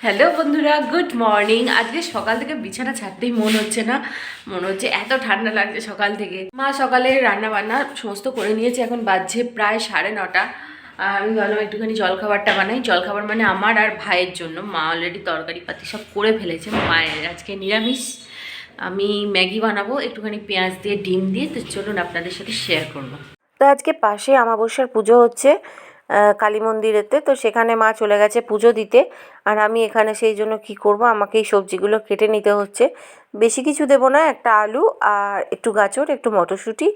Hello বন্ধুরা, good morning. আজকে সকাল থেকে বিছানা ছাড়তেই মন হচ্ছে না, মনে হচ্ছে এত ঠান্ডা লাগছে সকাল থেকে। মা সকালে রান্না বান্না সমস্ত করে নিয়েছে, এখন বাজছে প্রায় 9:30। আর আমি ভাবলাম একটুখানি জলখাবারটা বানাই। জলখাবার মানে আমার আর ভাইয়ের জন্য। মা অলরেডি তরকারি পাতি সব করে ফেলেছে। মায়ের আজকে নিরামিষ। আমি ম্যাগি বানাবো একটুখানি পেঁয়াজ দিয়ে ডিম দিয়ে, তো চলুন আপনাদের সাথে শেয়ার করবো। তো আজকে পাশে আমাবস্যার পুজো হচ্ছে কালী মন্দিরেতে, তো সেখানে মা চলে গেছে পুজো দিতে। আর আমি এখানে সেই জন্য কি করব, আমাকে এই সবজিগুলো কেটে নিতে হচ্ছে। বেশি কিছু দেবো না, একটা আলু আর একটু গাজর, একটু মটরশুঁটি,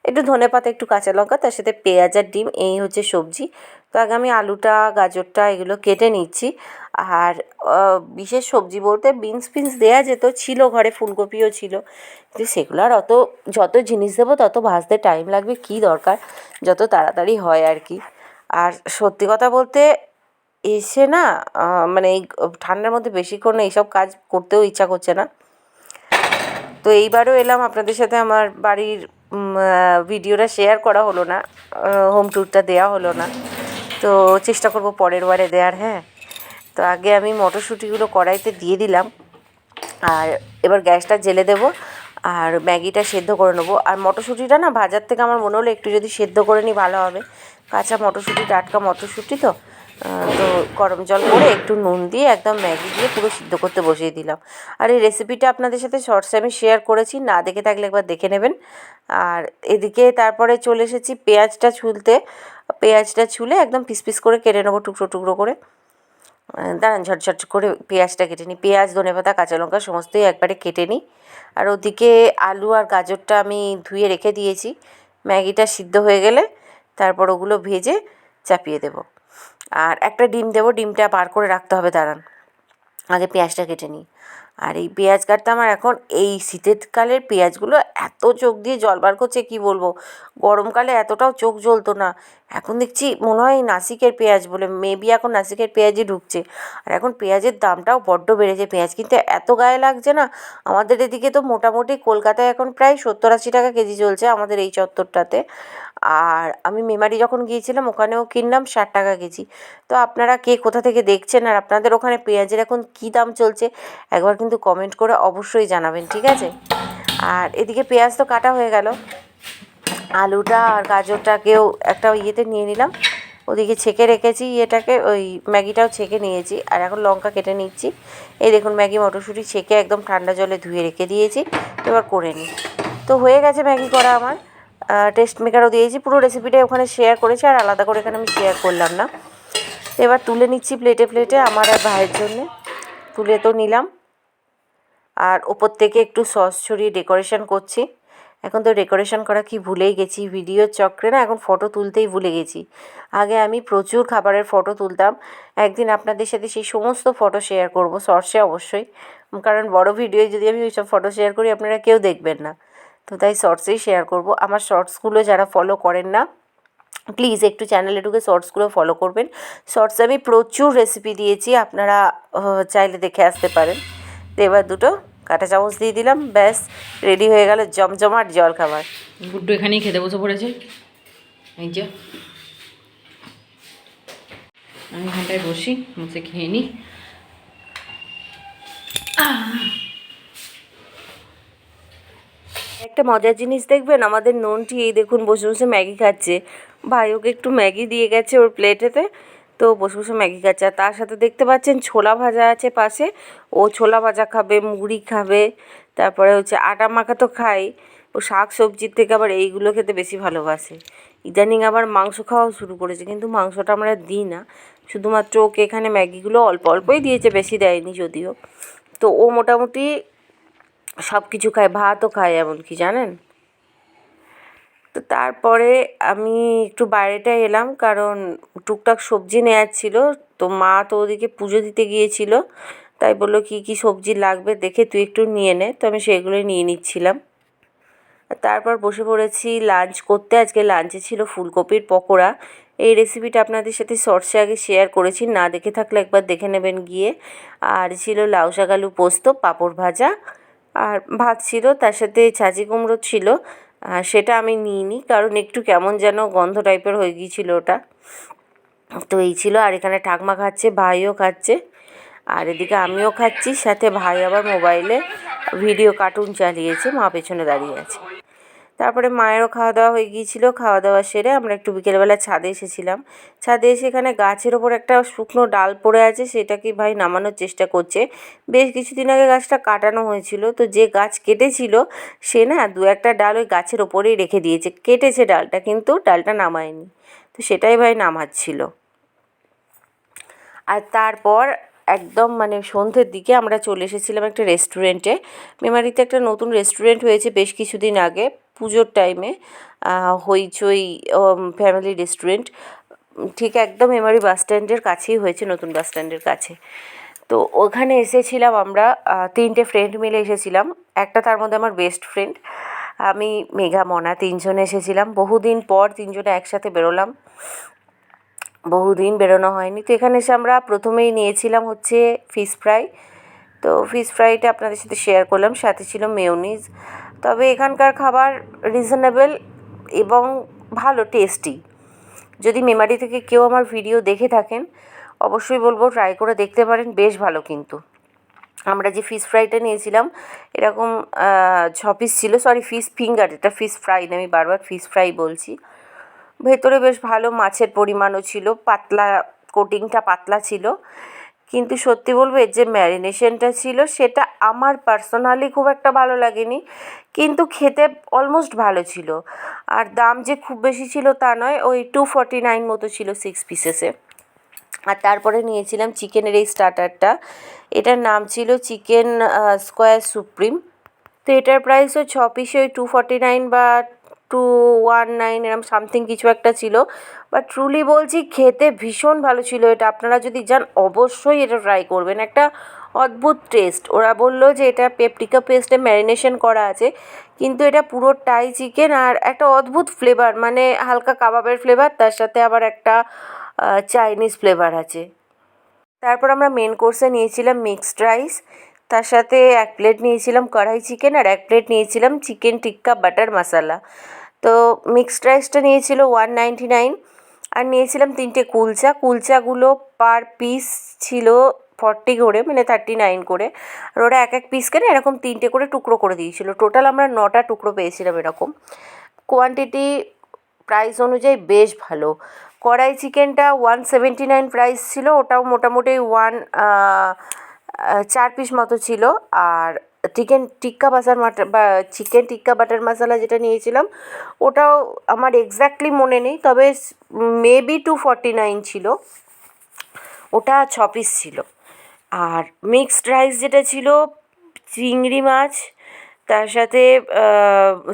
একটু ধনেপাতা, একটু কাঁচা লঙ্কা, তার সাথে পেঁয়াজ আর ডিম, এই হচ্ছে সবজি। তো আগে আমি আলুটা গাজরটা এগুলো কেটে নিচ্ছি। আর বিশেষ সবজি বলতে বিনস ফিনস দেওয়া যেত, ছিল ঘরে, ফুলকপিও ছিল, কিন্তু সেগুলো আর অত, যত জিনিস দেবো তত ভাজতে টাইম লাগবে, কী দরকার, যত তাড়াতাড়ি হয় আর কি। আর সত্যি কথা বলতে এসে না মানে এই ঠান্ডার মধ্যে বেশিক্ষণ এইসব কাজ করতেও ইচ্ছা করছে না। তো এইবারও এলাম আপনাদের সাথে, আমার বাড়ির ভিডিওটা শেয়ার করা হলো না, হোম ট্যুরটা দেওয়া হলো না। তো চেষ্টা করব পরের বারে দেওয়ার। হ্যাঁ, তো আগে আমি মটরশুঁটিগুলো কড়াইতে দিয়ে দিলাম, আর এবার গ্যাসটা জ্বেলে দেবো, আর ম্যাগিটা সেদ্ধ করে নেবো। আর মটরশুঁটিটা না ভাজার থেকে আমার মনে হলো একটু যদি সেদ্ধ করে নিই ভালো হবে। কাঁচা মটরশুঁটি, টাটকা মটরশুঁটি, তো তো গরম জল করে একটু নুন দিয়ে একদম ম্যাগি দিয়ে পুরো সিদ্ধ করতে বসিয়ে দিলাম। আর এই রেসিপিটা আপনাদের সাথে শর্টসে আমি শেয়ার করেছি, না দেখে থাকলে একবার দেখে নেবেন। আর এদিকে তারপরে চলে এসেছি পেঁয়াজটা ছুলতে। পেঁয়াজটা ছুলে একদম পিস পিস করে কেটে নেবো, টুকরো টুকরো করে। দাঁড়ান, ঝটঝট করে পেঁয়াজটা কেটে নিই। পেঁয়াজ, ধনেপাতা, কাঁচা লঙ্কা সমস্তই একবারে কেটে নিই। আর ওদিকে আলু আর গাজরটা আমি ধুয়ে রেখে দিয়েছি। ম্যাগিটা সিদ্ধ হয়ে গেলে তারপর ওগুলো ভেজে চাপিয়ে দেবো। আর একটা ডিম দেবো, ডিমটা বার করে রাখতে হবে, দাঁড়ান আগে পেঁয়াজটা কেটে নিই। আর এই পেঁয়াজ কাটতে আমার এখন এই শীতের কালের পেঁয়াজগুলো এত চোখ দিয়ে জল বার করছে, কী বলবো। গরমকালে এতটাও চোখ জ্বলতো না, এখন দেখছি মনে হয় নাসিকের পেঁয়াজ বলে, মেবি এখন নাসিকের পেঁয়াজই ঢুকছে। আর এখন পেঁয়াজের দামটাও বড্ড বেড়েছে, পেঁয়াজ কিন্তু এত গায়ে লাগছে না। আমাদের এদিকে তো মোটামুটি কলকাতায় এখন প্রায় 70-80 টাকা কেজি চলছে, আমাদের এই চত্বরটাতে। আর আমি মেমারি যখন গিয়েছিলাম ওখানেও কিনলাম 60 টাকা কেজি। তো আপনারা কে কোথা থেকে দেখছেন আর আপনাদের ওখানে পেঁয়াজের এখন কী দাম চলছে একবার কিন্তু কমেন্ট করে অবশ্যই জানাবেন, ঠিক আছে। আর এদিকে পেঁয়াজ তো কাটা হয়ে গেল, আলুটা আর গাজরটাকেও একটা ইয়েতে নিয়ে নিলাম, ওদিকে ছেঁকে রেখেছি ইয়েটাকে, ওই ম্যাগিটাও ছেঁকে নিয়েছি। আর এখন লঙ্কা কেটে নিচ্ছি। এই দেখুন ম্যাগি মটরশুঁটি ছেঁকে একদম ঠান্ডা জলে ধুয়ে রেখে দিয়েছি, এবার করে নিই। তো হয়ে গেছে ম্যাগি করা আমার। টেস্ট মেকারও দিয়েছি, পুরো রেসিপিটা ওখানে শেয়ার করেছি, আর আলাদা করে এখানে আমি শেয়ার করলাম না। তো এবার তুলে নিচ্ছি প্লেটে প্লেটে আমার আর ভাইয়ের জন্যে। তুলে তো নিলাম, আর ওপর থেকে একটু সস ছড়িয়ে ডেকোরেশন করছি। এখন তো ডেকোরেশন করা কি ভুলেই গেছি, ভিডিওর চক্রে না এখন ফটো তুলতেই ভুলে গেছি। আগে আমি প্রচুর খাবারের ফটো তুলতাম, একদিন আপনাদের সাথে সেই সমস্ত ফটো শেয়ার করব শর্টসে অবশ্যই, কারণ বড় ভিডিওয়ে যদি আমি ওইসব ফটো শেয়ার করি আপনারা কেউ দেখবেন না। তো তাই শর্টসেই শেয়ার করব। আমার শর্টসগুলো যারা ফলো করেন না, প্লিজ একটু চ্যানেলে ঢুকে শর্টসগুলো ফলো করবেন। শর্টসে আমি প্রচুর রেসিপি দিয়েছি, আপনারা চাইলে দেখে আসতে পারেন। তো এবার দুটো কাঁটা চামচ দিয়ে দিলাম, ব্যাস রেডি হয়ে গেল জমজমাট জল খাবার। গুড্ডু এখানেই খেতে বসে পড়েছে, এই যে আমি এখানটায় বসি, বসে খেয়ে নিই। একটা মজার জিনিস দেখবেন, আমাদের ননটি এই দেখুন বসে বসে ম্যাগি খাচ্ছে। ভাই ওকে একটু ম্যাগি দিয়ে গেছে ওর প্লেটেতে, তো বসে বসে ম্যাগি খাচ্ছে। আর তার সাথে দেখতে পাচ্ছেন ছোলা ভাজা আছে পাশে, ও ছোলা ভাজা খাবে, মুড়ি খাবে, তারপরে হচ্ছে আটা মাখা তো খাই। ও শাক সবজির থেকে আবার এইগুলো খেতে বেশি ভালোবাসে। ইদানিং আবার মাংস খাওয়াও শুরু করেছে, কিন্তু মাংসটা আমরা দিই না, শুধুমাত্র ওকে এখানে ম্যাগিগুলো অল্প অল্পই দিয়েছে, বেশি দেয়নি যদিও। তো ও মোটামুটি সব কিছু খায়, ভাতও খায় এমনকি, জানেন। তো তারপরে আমি একটু বাইরেটায় এলাম, কারণ টুকটাক সবজি নেওয়ার ছিল। তো মা তো ওদিকে পুজো দিতে গিয়েছিল, তাই বললো কী কী সবজি লাগবে দেখে তুই একটু নিয়ে নে। তো আমি সেগুলোই নিয়ে নিচ্ছিলাম। তারপর বসে পড়েছি লাঞ্চ করতে। আজকে লাঞ্চে ছিল ফুলকপির পকোড়া। এই রেসিপিটা আপনাদের সাথে শর্টসে আগে শেয়ার করেছি, না দেখে থাকলে একবার দেখে নেবেন গিয়ে। আর ছিল লাউ শাক আলু পোস্ত, পাঁপড় ভাজা, আর ভাত ছিল, তার সাথে ছাঁচি কুমড়ো ছিল। সেটা আমি নিইনি, কারণ একটু কেমন যেন গন্ধ টাইপের হয়ে গিয়েছিলো ওটা। তো এই ছিল। আর এখানে ঠাকমা খাচ্ছে, ভাইও খাচ্ছে। আর এদিকে আমিও খাচ্ছি, সাথে ভাই আবার মোবাইলে ভিডিও কার্টুন চালিয়েছে, মা পেছনে দাঁড়িয়ে আছে। তারপরে মায়েরও খাওয়া দাওয়া হয়ে গিয়েছিল। খাওয়া দাওয়া সেরে আমরা একটু বিকেলবেলা ছাদে এসেছিলাম। ছাদে এসে এখানে গাছের ওপর একটা শুকনো ডাল পড়ে আছে, সেটাকে ভাই নামানোর চেষ্টা করছে। বেশ কিছুদিন আগে গাছটা কাটানো হয়েছিল, তো যে গাছ কেটেছিল সে না দু একটা ডাল ওই গাছের ওপরেই রেখে দিয়েছে, কেটেছে ডালটা কিন্তু ডালটা নামায়নি, তো সেটাই ভাই নামাচ্ছিল। আর তারপর একদম মানে সন্ধ্যের দিকে আমরা চলে এসেছিলাম একটা রেস্টুরেন্টে। মেমারিতে একটা নতুন রেস্টুরেন্ট হয়েছে বেশ কিছুদিন আগে, পুজোর টাইমে, হইচই ফ্যামিলি রেস্টুরেন্ট, ঠিক একদম মেমারি বাস স্ট্যান্ডের কাছেই হয়েছে, নতুন বাস স্ট্যান্ডের কাছে। তো ওখানে এসেছিলাম আমরা, 3টে ফ্রেন্ড মিলে এসেছিলাম। একটা তার মধ্যে আমার বেস্ট ফ্রেন্ড, আমি, মেঘা, মনা, 3জনে এসেছিলাম। বহুদিন পর 3জনে একসাথে বেরোলাম, বহুদিন বেরোনো হয়নি। তো এখানে এসে আমরা প্রথমেই নিয়েছিলাম হচ্ছে ফিশ ফ্রাই। তো ফিশ ফ্রাইটা আপনাদের সাথে শেয়ার করলাম, সাথে ছিল মেয়োনিজ। তবে এখানকার খাবার রিজনেবল এবং ভালো, টেস্টি। যদি মেমারি থেকে কেউ আমার ভিডিও দেখে থাকেন অবশ্যই বলবো ট্রাই করে দেখতে পারেন, বেশ ভালো। কিন্তু আমরা যে ফিশ ফ্রাইটা নিয়েছিলাম এরকম 6 পিস ছিল, সরি ফিশ ফিঙ্গার, এটা ফিশ ফ্রাই না, আমি বারবার ফিশ ফ্রাই বলছি। ভেতরে বেশ ভালো মাছের পরিমাণও ছিল, পাতলা, কোটিংটা পাতলা ছিল। কিন্তু সত্যি বলবো এর যে ম্যারিনেশনটা ছিল সেটা আমার পার্সোনালি খুব একটা ভালো লাগেনি, কিন্তু খেতে অলমোস্ট ভালো ছিল। আর দাম যে খুব বেশি ছিল তা নয়, ওই 249 মতো ছিল 6 পিসেসে। আর তারপরে নিয়েছিলাম চিকেনের এই স্টার্টারটা, এটার নাম ছিল চিকেন স্কোয়ার সুপ্রিম। তো এটার প্রাইসও 6 পিসে ওই 249 বা 219 এরকম সামথিং কিছু একটা ছিল। বাট ট্রুলি বলছি খেতে ভীষণ ভালো ছিল এটা। আপনারা যদি যান অবশ্যই এটা ট্রাই করবেন, একটা অদ্ভুত টেস্ট। ওরা বললো যে এটা পেপরিকা পেস্টে ম্যারিনেশন করা আছে, কিন্তু এটা পুরো টাই চিকেন আর একটা অদ্ভুত ফ্লেভার, মানে হালকা কাবাবের ফ্লেভার, তার সাথে আবার একটা চাইনিজ ফ্লেভার আছে। তারপর আমরা মেন কোর্সে নিয়েছিলাম মিক্সড রাইস, তার সাথে 1 প্লেট নিয়েছিলাম কড়াই চিকেন আর 1 প্লেট নিয়েছিলাম চিকেন টিক্কা বাটার মশালা। তো মিক্সড রাইসটা নিয়েছিল 199, আর নিয়েছিলাম 3টে কুলচা। কুলচাগুলো পার পিস ছিল 40 করে, মানে 39 করে। আর ওরা এক পিসকে না এরকম 3টে করে টুকরো করে দিয়েছিল। টোটাল আমরা 9টা টুকরো পেয়েছিলাম এরকম। কোয়ান্টিটি প্রাইস অনুযায়ী বেশ ভালো। কড়াই চিকেনটা 179 প্রাইস ছিল, ওটাও মোটামুটি 4 পিস মতো ছিল। আর চিকেন টিক্কা বাটার মশলা যেটা নিয়েছিলাম ওটাও আমার এক্স্যাক্টলি মনে নেই, তবে মেবি 249 ছিল, ওটা 6 পিস ছিল। আর মিক্সড রাইস যেটা ছিল, চিংড়ি মাছ, তার সাথে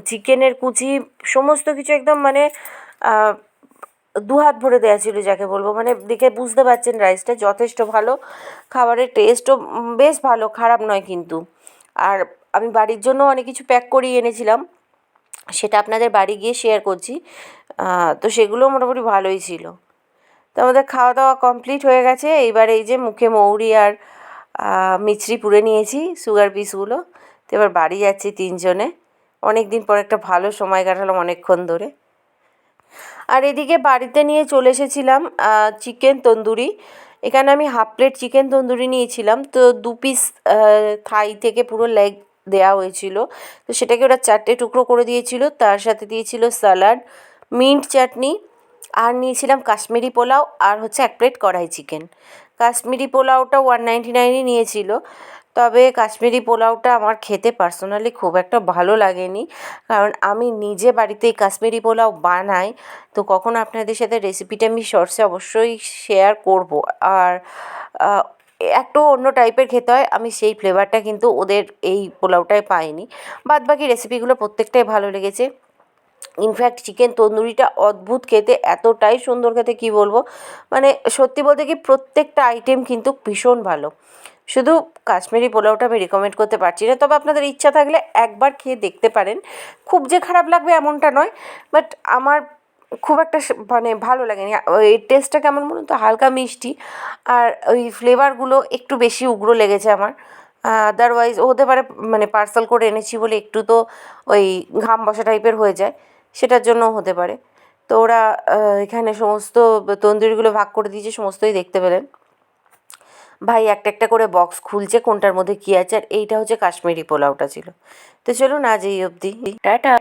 চিকেনের কুচি, সমস্ত কিছু একদম মানে 2 হাত ভরে দেওয়া ছিল যাকে বলবো। মানে দেখে বুঝতে পারছেন রাইসটা যথেষ্ট ভালো, খাবারের টেস্টও বেশ ভালো, খারাপ নয় কিন্তু। আর আমি বাড়ির জন্য অনেক কিছু প্যাক করিয়ে এনেছিলাম, সেটা আপনাদের বাড়ি গিয়ে শেয়ার করছি। তো সেগুলো মোটামুটি ভালোই ছিল। তো আমাদের খাওয়া দাওয়া কমপ্লিট হয়ে গেছে। এইবার এই যে মুখে মৌরি আর মিছরি পুড়ে নিয়েছি, সুগার পিসগুলো। তো এবার বাড়ি যাচ্ছি 3জনে। অনেক দিন পর একটা ভালো সময় কাটালাম অনেকক্ষণ ধরে। আর এদিকে বাড়িতে নিয়ে চলে এসেছিলাম চিকেন তন্দুরি। এখানে আমি 1/2 প্লেট চিকেন তন্দুরি নিয়েছিলাম। তো 2 পিস থাই থেকে পুরো লেগ দেওয়া হয়েছিল, তো সেটাকে ওরা 4টে টুকরো করে দিয়েছিল। তার সাথে দিয়েছিল স্যালাড, মিন্ট চাটনি, আর নিয়েছিলাম কাশ্মীরি পোলাও, আর হচ্ছে 1 প্লেট কড়াই চিকেন। কাশ্মীরি পোলাওটা 199ই নিয়েছিল, তবে কাশ্মীরি পোলাওটা আমার খেতে পার্সোনালি খুব একটা ভালো লাগেনি, কারণ আমি নিজে বাড়িতেই কাশ্মীরি পোলাও বানাই। তো কখনো আপনাদের সাথে রেসিপিটা আমি শর্টসে অবশ্যই শেয়ার করব। আর একটু অন্য টাইপের খেতে হয়, আমি সেই ফ্লেভারটা কিন্তু ওদের এই পোলাওটায় পাইনি। বাদবাকি রেসিপিগুলো প্রত্যেকটাই ভালো লেগেছে। ইনফ্যাক্ট চিকেন তন্দুরিটা অদ্ভুত খেতে, এতটাই সুন্দর খেতে কী বলবো। মানে সত্যি বলতে কি প্রত্যেকটা আইটেম কিন্তু ভীষণ ভালো। শুধু কাশ্মীরি পোলাওটা আমি রেকমেন্ড করতে পারছি না, তবে আপনাদের ইচ্ছা থাকলে একবার খেয়ে দেখতে পারেন। খুব যে খারাপ লাগবে এমনটা নয়, বাট আমার খুব একটা মানে ভালো লাগেনি। ওই টেস্টটা কেমন বলুন তো, হালকা মিষ্টি, আর ওই ফ্লেভারগুলো একটু বেশি উগ্র লেগেছে আমার। আদারওয়াইজ হতে পারে মানে পার্সেল করে এনেছি বলে একটু তো ওই ঘাম বসা টাইপের হয়ে যায়, সেটার জন্যও হতে পারে। তো ওরা এখানে সমস্ত তন্দুরিগুলো ভাগ করে দিয়েছে, সমস্তই দেখতে পেলেন। ভাই একটা একটা করে বক্স খুলছে কোনটার মধ্যে কী আছে, আর এইটা হচ্ছে কাশ্মীরি পোলাওটা ছিল। তো চলুন আজ এই অবধি, টাটা।